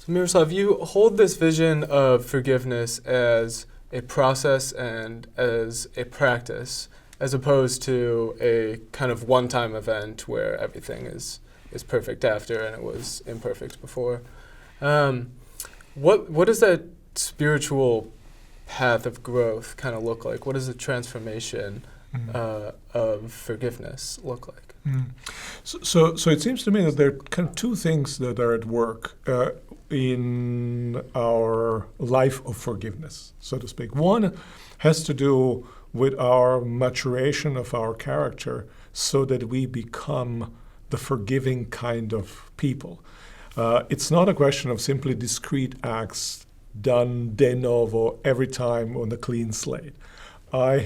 So Miroslav, you hold this vision of forgiveness as a process and as a practice, as opposed to a kind of one-time event where everything is perfect after and it was imperfect before. What does that spiritual path of growth kind of look like? What does the transformation of forgiveness look like? So it seems to me that there are kind of two things that are at work in our life of forgiveness, so to speak. One has to do with our maturation of our character so that we become the forgiving kind of people. It's not a question of simply discrete acts done de novo every time on a clean slate. I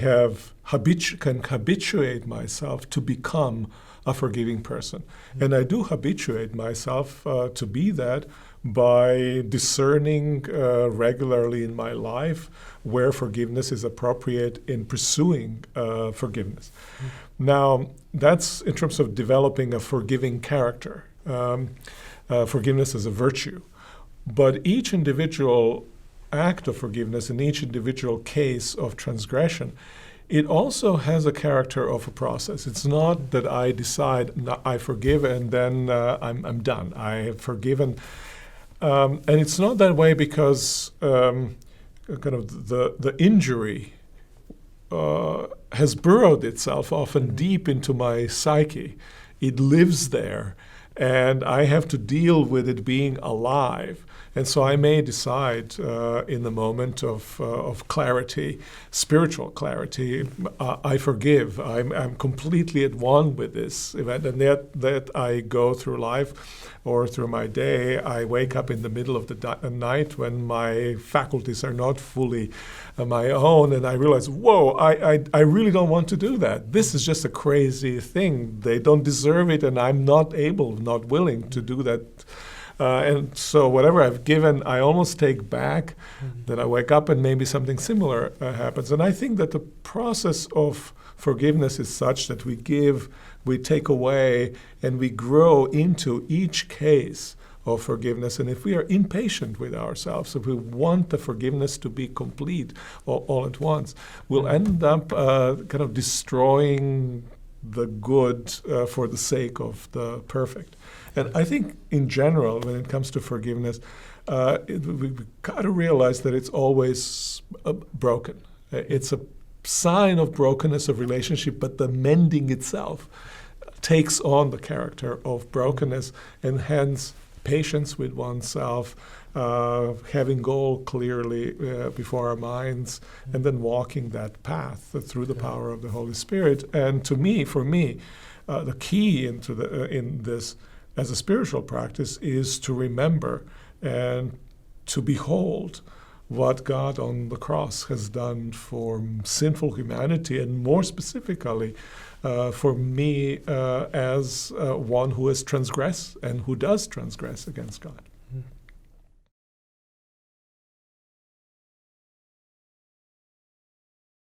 can habituate myself to become a forgiving person. And I do habituate myself to be that by discerning regularly in my life where forgiveness is appropriate in pursuing forgiveness. Now, that's in terms of developing a forgiving character. Forgiveness is a virtue. But each individual act of forgiveness in each individual case of transgression, it also has a character of a process. It's not that I decide, I forgive, and then I'm done. I have forgiven. And it's not that way because kind of the injury has burrowed itself often deep into my psyche. It lives there, and I have to deal with it being alive. And so I may decide in the moment of clarity, spiritual clarity, I forgive. I'm completely at one with this event. And that I go through life or through my day. I wake up in the middle of the night when my faculties are not fully my own, and I realize, whoa, I really don't want to do that. This is just a crazy thing. They don't deserve it, and I'm not willing to do that. And so whatever I've given, I almost take back. Then I wake up and maybe something similar happens. And I think that the process of forgiveness is such that we give, we take away, and we grow into each case of forgiveness. And if we are impatient with ourselves, if we want the forgiveness to be complete all at once, we'll end up kind of destroying the good for the sake of the perfect. And I think in general, when it comes to forgiveness, we've got to realize that it's always broken. It's a sign of brokenness of relationship, but the mending itself takes on the character of brokenness, and hence patience with oneself, having goal clearly before our minds, and then walking that path through the power of the Holy Spirit. And for me, the key in this as a spiritual practice is to remember and to behold what God on the cross has done for sinful humanity, and more specifically for me as one who has transgressed and who does transgress against God.